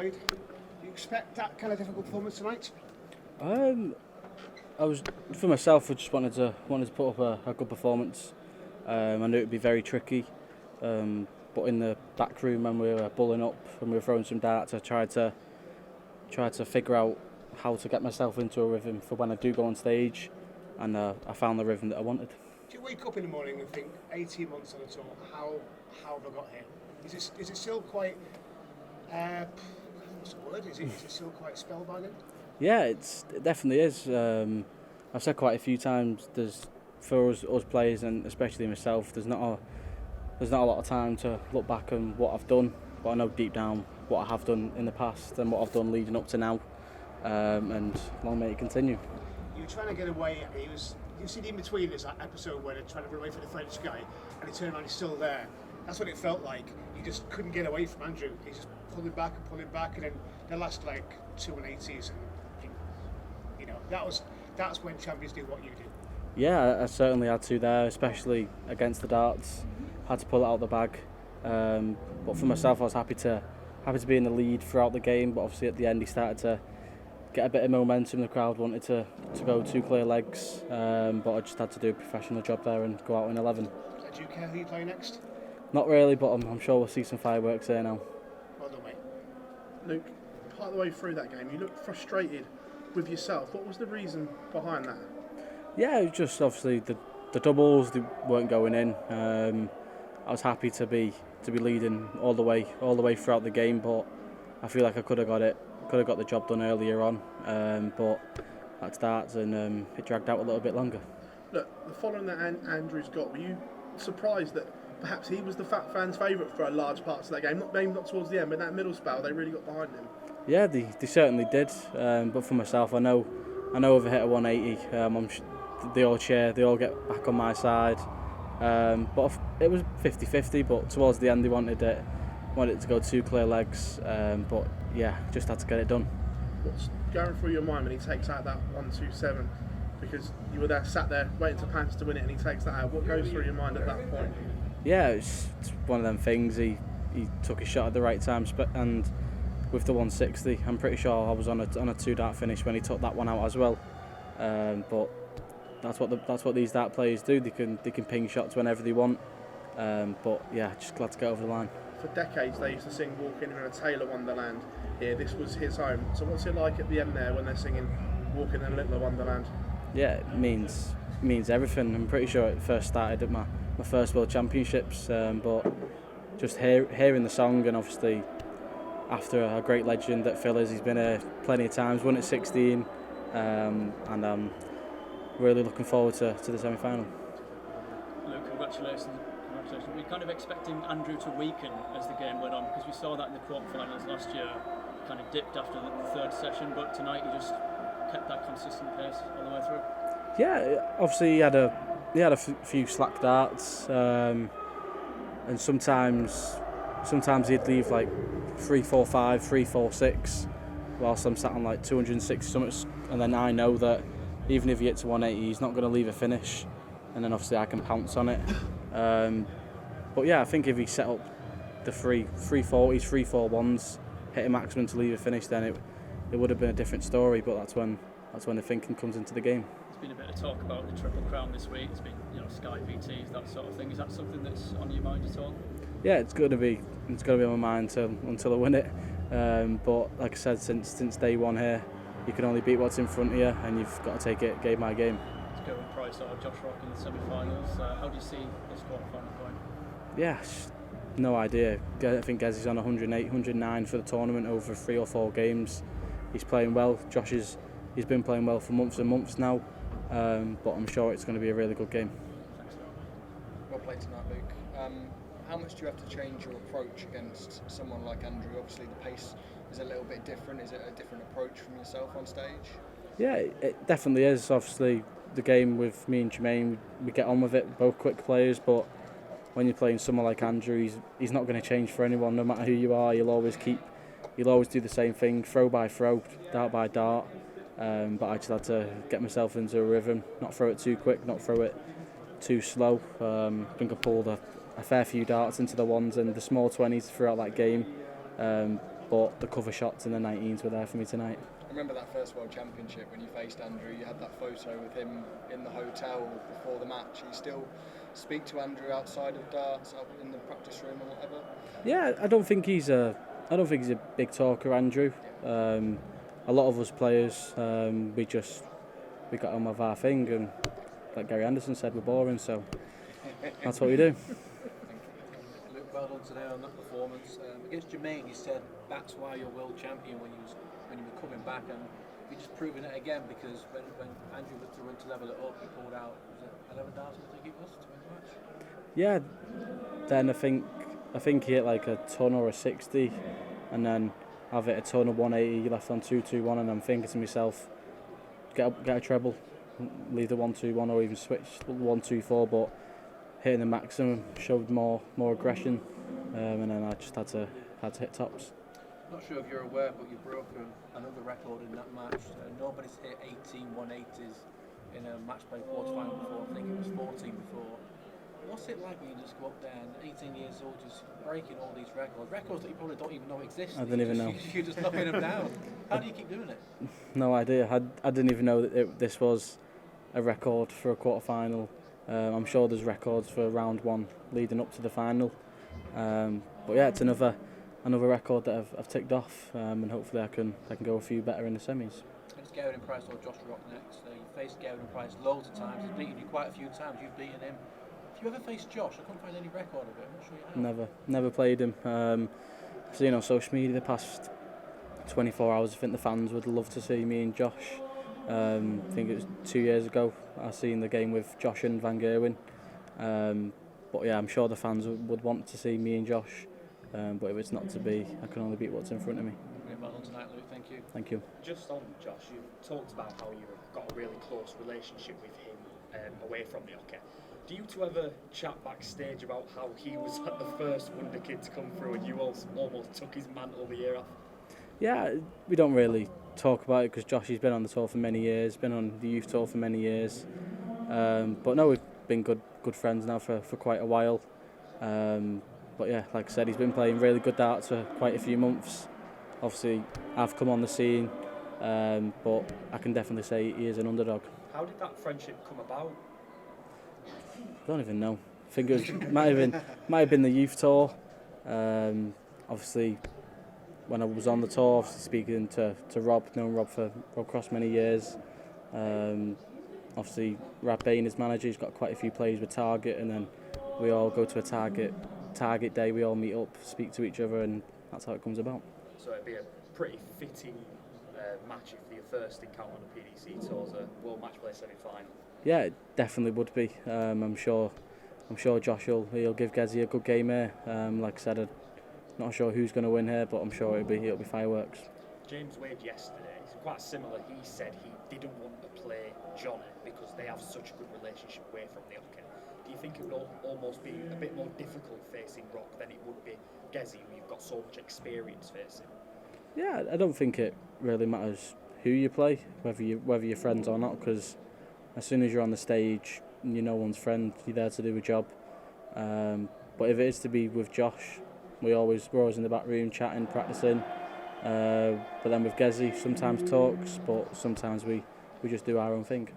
played. Do you expect that kind of difficult performance tonight? I was, for myself, I just wanted to put up a good performance. I knew it would be very tricky, but in the back room when we were bulling up and we were throwing some darts, I tried to figure out how to get myself into a rhythm for when I do go on stage, and I found the rhythm that I wanted. Do you wake up in the morning and think, 18 months on a tour, how have I got here? Is it still quite, what's the word? Is it still quite spellbinding? Yeah, it definitely is. I've said quite a few times, for us players and especially myself, there's not a lot of time to look back on what I've done, but I know deep down what I have done in the past and what I've done leading up to now, and long may it continue. You were trying to get away, you see the in-between, there's that episode where they're trying to run away from the French guy and he turned around, he's still there. That's what it felt like. You just couldn't get away from Andrew. He's just pulling back, and then the last like 2 180s, and you know, that's when champions do what you do. Yeah, I certainly had to there, especially against the darts. Had to pull it out of the bag. But for myself, I was happy to be in the lead throughout the game. But obviously at the end, he started to get a bit of momentum. The crowd wanted to go 2 clear legs, but I just had to do a professional job there and go out in 11. Do you care who you play next? Not really, but I'm sure we'll see some fireworks there now. Well done, mate. Luke, part of the way through that game, you looked frustrated with yourself. What was the reason behind that? Yeah, it was just obviously the doubles they weren't going in. I was happy to be leading all the way throughout the game, but I feel like I could have got the job done earlier on. But that's darts, and it dragged out a little bit longer. Look, the following that Andrew's got, were you surprised that perhaps he was the fans' favourite for a large parts of that game? Maybe not towards the end, but that middle spell, they really got behind him. Yeah, they certainly did. But for myself, I know if I hit a 180, they all cheer, they all get back on my side. But it was 50-50, but towards the end they wanted it to go 2 clear legs. But yeah, just had to get it done. What's going through your mind when he takes out that 127? Because you were there, sat there, waiting to pants to win it, and he takes that out. What goes through your mind at that point? Yeah, it's one of them things. He took his shot at the right time, and with the 160, I'm pretty sure I was on a 2-dart finish when he took that one out as well. But that's what these dart players do. They can ping shots whenever they want. But yeah, just glad to get over the line. For decades, they used to sing "Walking in a Taylor Wonderland." Here, this was his home. So what's it like at the end there when they're singing "Walking in a Little Wonderland"? Yeah, it means everything. I'm pretty sure it first started at my first World Championships, but just hearing the song, and obviously after a great legend at Phillies, he's been here plenty of times, won at 16, and I'm really looking forward to the semi-final. Luke, congratulations. We're kind of expecting Andrew to weaken as the game went on, because we saw that in the quarterfinals last year. Kind of dipped after the third session, but tonight he just kept that consistent pace all the way through. Yeah, obviously he had a few slack darts, and sometimes he'd leave like 3-4-5, 3-4-6, whilst I'm sat on like 260 summits, and then I know that even if he hits a 180, he's not going to leave a finish, and then obviously I can pounce on it. But yeah, I think if he set up the 340s, 341s, hit a maximum to leave a finish, then it would have been a different story. But that's when the thinking comes into the game. There's been a bit of talk about the Triple Crown this week. It's been, Sky VTs, that sort of thing. Is that something that's on your mind at all? Yeah, it's going to be on my mind until I win it. But like I said, since day one here, you can only beat what's in front of you, and you've got to take it game by game. It's Gerwyn Price or Josh Rock in the semi-finals. How do you see this quarter-final going? Yeah, no idea. I think Gez is on 108, 109 for the tournament over 3 or 4 games. He's playing well. Josh he's been playing well for months and months now, but I'm sure it's going to be a really good game. Thanks, well played tonight, Luke. How much do you have to change your approach against someone like Andrew? Obviously the pace is a little bit different. Is it a different approach from yourself on stage? Yeah, it definitely is. Obviously the game with me and Jermaine, we get on with it, both quick players, but when you're playing someone like Andrew, he's not going to change for anyone, no matter who you are. He'll always do the same thing, throw by throw, dart by dart. But I just had to get myself into a rhythm, not throw it too quick, not throw it too slow. I think I pulled a fair few darts into the ones and the small 20s throughout that game. but the cover shots in the 19s were there for me tonight. I remember that first World Championship when you faced Andrew. You had that photo with him in the hotel before the match. You still speak to Andrew outside of darts, out in the practice room or whatever? Yeah, I don't think he's a big talker, Andrew. A lot of us players, we got on with our thing, and like Gary Anderson said, we're boring, so that's what we do. Luke, well done today on that performance. Against Jermaine, you said that's why you're world champion when you were coming back, and you're just proving it again, because when Andrew was to run to level it up, he pulled out, was it 11 darts, I think it was, to win the match? Yeah, then I think he hit like a ton or a 60, and then I've hit a ton of 180 left on 2-2-1, and I'm thinking to myself, get a treble, leave the 1-2-1 or even switch 1-2-4, but hitting the maximum showed more aggression, and then I just had to hit tops. Not sure if you're aware, but you broke another record in that match. Nobody's hit 18 180s in a match play quarterfinal before. I think it was 14 before. What's it like when you just go up there and 18 years old, just breaking all these records that you probably don't even know exist? I didn't even know. You're just knocking them down. How do you keep doing it? No idea. I didn't even know that this was a record for a quarter-final. I'm sure there's records for round one leading up to the final. But yeah, it's another record that I've ticked off, and hopefully I can go a few better in the semis. It's Gavin Price or Josh Rock next. You faced Gavin Price loads of times. He's beaten you quite a few times. You've beaten him. Have you ever faced Josh? I couldn't find any record of it. I'm not sure you have. Never played him. Seen on social media the past 24 hours. I think the fans would love to see me and Josh. I think it was 2 years ago I seen the game with Josh and Van Gerwen. But yeah, I'm sure the fans would want to see me and Josh. But if it's not to be, I can only beat what's in front of me. Well done tonight, Luke. Thank you. Thank you. Just on Josh, you talked about how you've got a really close relationship with him away from the hockey. Do you two ever chat backstage about how he was like the first wonder kid to come through and you almost took his mantle the year after? Yeah, we don't really talk about it because Josh has been on the tour for many years, been on the youth tour for many years. But no, we've been good friends now for quite a while. But yeah, like I said, he's been playing really good darts for quite a few months. Obviously, I've come on the scene, but I can definitely say he is an underdog. How did that friendship come about? I don't even know. I think it might have been the youth tour. Obviously, when I was on the tour, obviously speaking to Rob, known Rob for across many years. Obviously, Rab Bain, his manager, he's got quite a few players with Target, and then we all go to a Target day. We all meet up, speak to each other, and that's how it comes about. So it'd be a pretty fitting match if your first encounter on the PDC tour is a World Match Play semi-final. Yeah, it definitely would be. I'm sure Josh he'll give Gezi a good game here. Like I said, I'm not sure who's going to win here, but I'm sure it'll be fireworks. James Wade yesterday, it's quite similar. He said he didn't want to play Johnny because they have such a good relationship away from the hockey. Do you think it would almost be a bit more difficult facing Rock than it would be Gezi, who you've got so much experience facing? Yeah, I don't think it really matters who you play, whether you're friends or not, because as soon as you're on the stage and you're no one's friend, you're there to do a job. But if it is to be with Josh, we're always in the back room chatting, practicing. But then with Gezi, sometimes talks, but sometimes we just do our own thing.